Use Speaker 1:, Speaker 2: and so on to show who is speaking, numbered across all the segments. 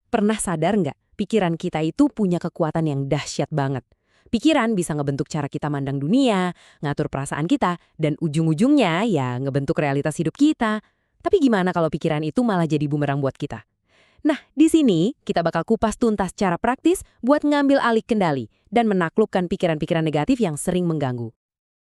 Speaker 1: Pernah sadar nggak, pikiran kita itu punya kekuatan yang dahsyat banget. Pikiran bisa ngebentuk cara kita mandang dunia, ngatur perasaan kita, dan ujung-ujungnya ya ngebentuk realitas hidup kita. Tapi gimana kalau pikiran itu malah jadi bumerang buat kita? Nah, di sini kita bakal kupas tuntas cara praktis buat ngambil alih kendali dan menaklukkan pikiran-pikiran negatif yang sering mengganggu.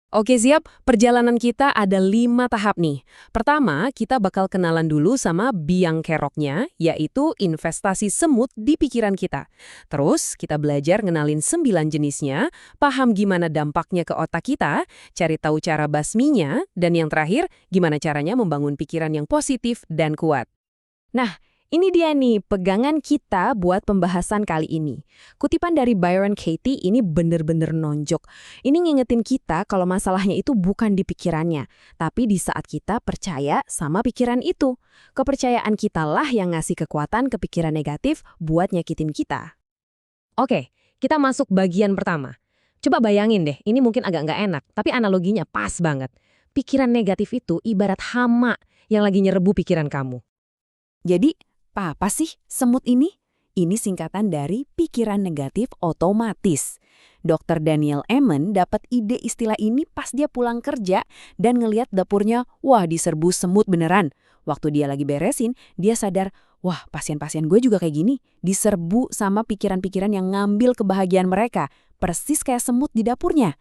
Speaker 1: Oke siap, perjalanan kita ada 5 tahap nih. Pertama, kita bakal kenalan dulu sama biang keroknya, yaitu investasi semut di pikiran kita. Terus, kita belajar ngenalin 9 jenisnya, paham gimana dampaknya ke otak kita, cari tahu cara basminya, dan yang terakhir, gimana caranya membangun pikiran yang positif dan kuat. Nah, ini dia nih pegangan kita buat pembahasan kali ini. Kutipan dari Byron Katie ini bener-bener nonjok. Ini ngingetin kita kalau masalahnya itu bukan di pikirannya, tapi di saat kita percaya sama pikiran itu. Kepercayaan kitalah yang ngasih kekuatan ke pikiran negatif buat nyakitin kita. Oke, kita masuk bagian pertama. Coba bayangin deh, ini mungkin agak nggak enak, tapi analoginya pas banget. Pikiran negatif itu ibarat hama yang lagi nyerbu pikiran kamu. Jadi, apa sih semut ini? Ini singkatan dari pikiran negatif otomatis. Dr. Daniel Amen dapat ide istilah ini pas dia pulang kerja dan ngeliat dapurnya, wah diserbu semut beneran. Waktu dia lagi beresin, dia sadar, wah pasien-pasien gue juga kayak gini, diserbu sama pikiran-pikiran yang ngambil kebahagiaan mereka, persis kayak semut di dapurnya.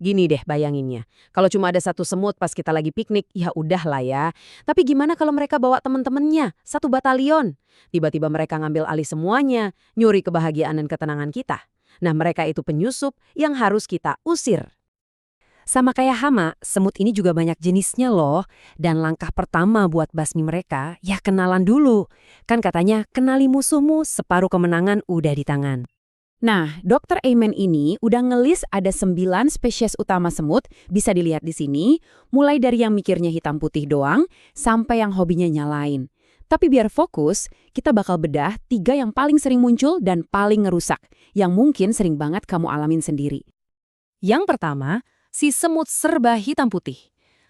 Speaker 1: Gini deh bayanginnya, kalau cuma ada satu semut pas kita lagi piknik, ya udah lah ya. Tapi gimana kalau mereka bawa temen-temennya, satu batalion? Tiba-tiba mereka ngambil alih semuanya, nyuri kebahagiaan dan ketenangan kita. Nah mereka itu penyusup yang harus kita usir. Sama kayak hama, semut ini juga banyak jenisnya loh. Dan langkah pertama buat basmi mereka, ya kenalan dulu. Kan katanya, kenali musuhmu, separuh kemenangan udah di tangan. Nah, Dr. Amen ini udah ngelis ada 9 spesies utama semut, bisa dilihat di sini, mulai dari yang mikirnya hitam putih doang, sampai yang hobinya nyalain. Tapi biar fokus, kita bakal bedah 3 yang paling sering muncul dan paling ngerusak, yang mungkin sering banget kamu alamin sendiri. Yang pertama, si semut serba hitam putih.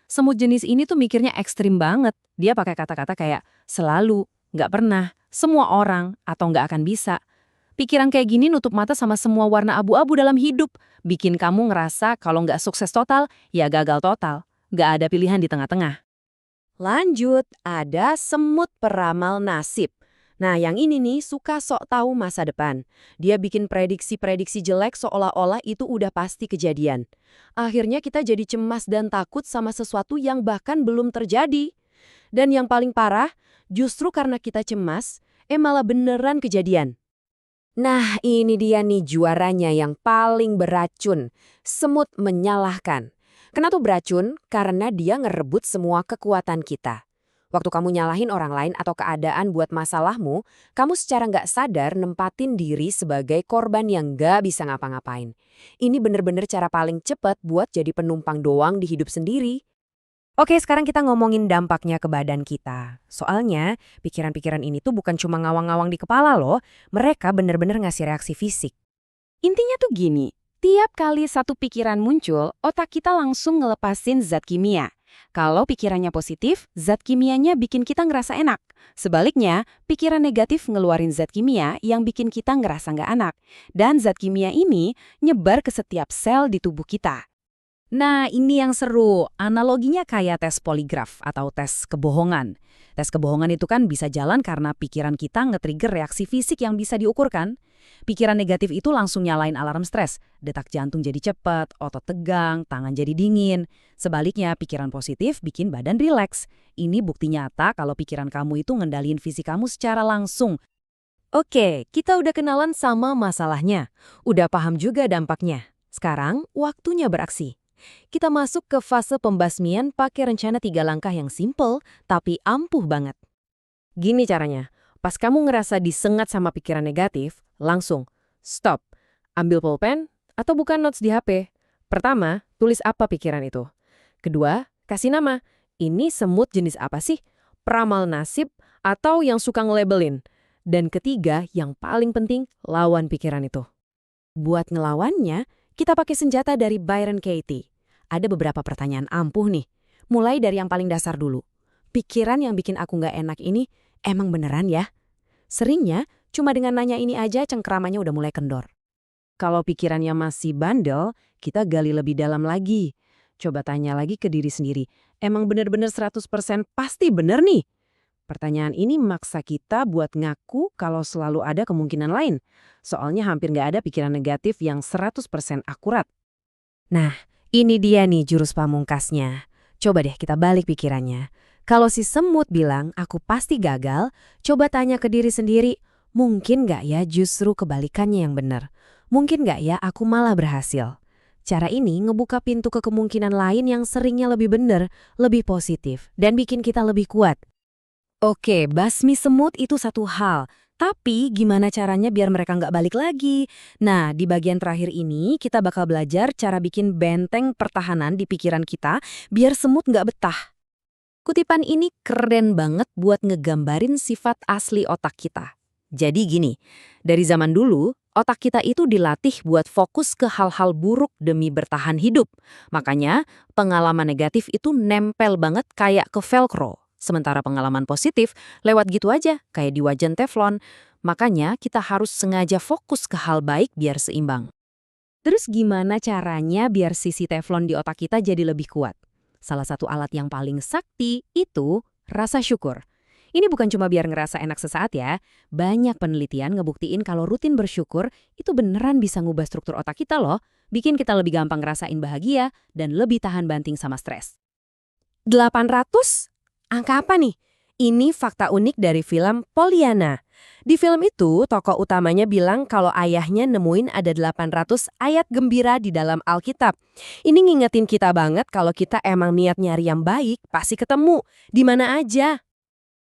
Speaker 1: Semut jenis ini tuh mikirnya ekstrim banget. Dia pakai kata-kata kayak selalu, nggak pernah, semua orang, atau nggak akan bisa. Pikiran kayak gini nutup mata sama semua warna abu-abu dalam hidup. Bikin kamu ngerasa kalau nggak sukses total, ya gagal total. Nggak ada pilihan di tengah-tengah. Lanjut, ada semut peramal nasib. Nah, yang ini nih suka sok tahu masa depan. Dia bikin prediksi-prediksi jelek seolah-olah itu udah pasti kejadian. Akhirnya kita jadi cemas dan takut sama sesuatu yang bahkan belum terjadi. Dan yang paling parah, justru karena kita cemas, malah beneran kejadian. Nah, ini dia nih juaranya yang paling beracun. Semut menyalahkan. Kenapa tuh beracun? Karena dia ngerebut semua kekuatan kita. Waktu kamu nyalahin orang lain atau keadaan buat masalahmu, kamu secara nggak sadar nempatin diri sebagai korban yang nggak bisa ngapa-ngapain. Ini bener-bener cara paling cepat buat jadi penumpang doang di hidup sendiri. Oke, sekarang kita ngomongin dampaknya ke badan kita. Soalnya, pikiran-pikiran ini tuh bukan cuma ngawang-ngawang di kepala loh, mereka bener-bener ngasih reaksi fisik. Intinya tuh gini, tiap kali satu pikiran muncul, otak kita langsung ngelepasin zat kimia. Kalau pikirannya positif, zat kimianya bikin kita ngerasa enak. Sebaliknya, pikiran negatif ngeluarin zat kimia yang bikin kita ngerasa nggak enak. Dan zat kimia ini nyebar ke setiap sel di tubuh kita. Nah, ini yang seru. Analoginya kayak tes poligraf atau tes kebohongan. Tes kebohongan itu kan bisa jalan karena pikiran kita nge-trigger reaksi fisik yang bisa diukurkan. Pikiran negatif itu langsung nyalain alarm stres. Detak jantung jadi cepat, otot tegang, tangan jadi dingin. Sebaliknya, pikiran positif bikin badan rileks. Ini bukti nyata kalau pikiran kamu itu ngendaliin fisik kamu secara langsung. Oke, kita udah kenalan sama masalahnya. Udah paham juga dampaknya. Sekarang, waktunya beraksi. Kita masuk ke fase pembasmian pakai rencana 3 langkah yang simple tapi ampuh banget. Gini caranya, pas kamu ngerasa disengat sama pikiran negatif, langsung stop, ambil pulpen atau buka notes di HP. Pertama, tulis apa pikiran itu. Kedua, kasih nama. Ini semut jenis apa sih? Peramal nasib atau yang suka ngelabelin. Dan ketiga, yang paling penting, lawan pikiran itu. Buat ngelawannya, kita pakai senjata dari Byron Katie. Ada beberapa pertanyaan ampuh nih. Mulai dari yang paling dasar dulu. Pikiran yang bikin aku nggak enak ini emang beneran ya? Seringnya Cuma dengan nanya ini aja cengkeramannya udah mulai kendor. Kalau pikirannya masih bandel, kita gali lebih dalam lagi. Coba tanya lagi ke diri sendiri, emang bener-bener 100% pasti bener nih? Pertanyaan ini maksa kita buat ngaku kalau selalu ada kemungkinan lain. Soalnya hampir nggak ada pikiran negatif yang 100% akurat. Nah, ini dia nih jurus pamungkasnya. Coba deh kita balik pikirannya. Kalau si semut bilang, aku pasti gagal, coba tanya ke diri sendiri, mungkin nggak ya justru kebalikannya yang benar? Mungkin nggak ya aku malah berhasil? Cara ini ngebuka pintu ke kemungkinan lain yang seringnya lebih benar, lebih positif, dan bikin kita lebih kuat. Oke, basmi semut itu satu hal. Tapi gimana caranya biar mereka nggak balik lagi? Nah, di bagian terakhir ini kita bakal belajar cara bikin benteng pertahanan di pikiran kita biar semut nggak betah. Kutipan ini keren banget buat ngegambarin sifat asli otak kita. Jadi gini, dari zaman dulu, otak kita itu dilatih buat fokus ke hal-hal buruk demi bertahan hidup. Makanya, pengalaman negatif itu nempel banget kayak ke velcro. Sementara pengalaman positif lewat gitu aja, kayak di wajan teflon. Makanya kita harus sengaja fokus ke hal baik biar seimbang. Terus gimana caranya biar sisi teflon di otak kita jadi lebih kuat? Salah satu alat yang paling sakti itu rasa syukur. Ini bukan cuma biar ngerasa enak sesaat ya. Banyak penelitian ngebuktiin kalau rutin bersyukur itu beneran bisa ngubah struktur otak kita loh. Bikin kita lebih gampang ngerasain bahagia dan lebih tahan banting sama stres. 800? Angka apa nih? Ini fakta unik dari film Pollyanna. Di film itu, tokoh utamanya bilang kalau ayahnya nemuin ada 800 ayat gembira di dalam Alkitab. Ini ngingetin kita banget kalau kita emang niat nyari yang baik, pasti ketemu. Di mana aja.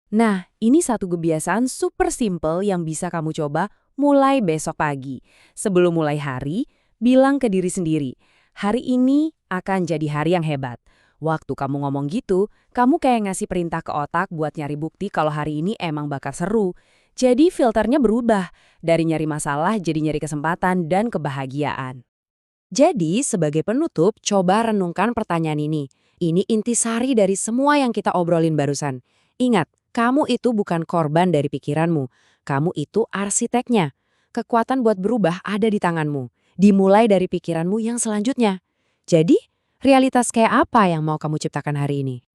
Speaker 1: Nah, ini satu kebiasaan super simple yang bisa kamu coba mulai besok pagi. Sebelum mulai hari, bilang ke diri sendiri, hari ini akan jadi hari yang hebat. Waktu kamu ngomong gitu, kamu kayak ngasih perintah ke otak buat nyari bukti kalau hari ini emang bakal seru. Jadi filternya berubah, dari nyari masalah jadi nyari kesempatan dan kebahagiaan. Jadi sebagai penutup, coba renungkan pertanyaan ini. Ini intisari dari semua yang kita obrolin barusan. Ingat, kamu itu bukan korban dari pikiranmu. Kamu itu arsiteknya. Kekuatan buat berubah ada di tanganmu. Dimulai dari pikiranmu yang selanjutnya. Jadi, realitas kayak apa yang mau kamu ciptakan hari ini?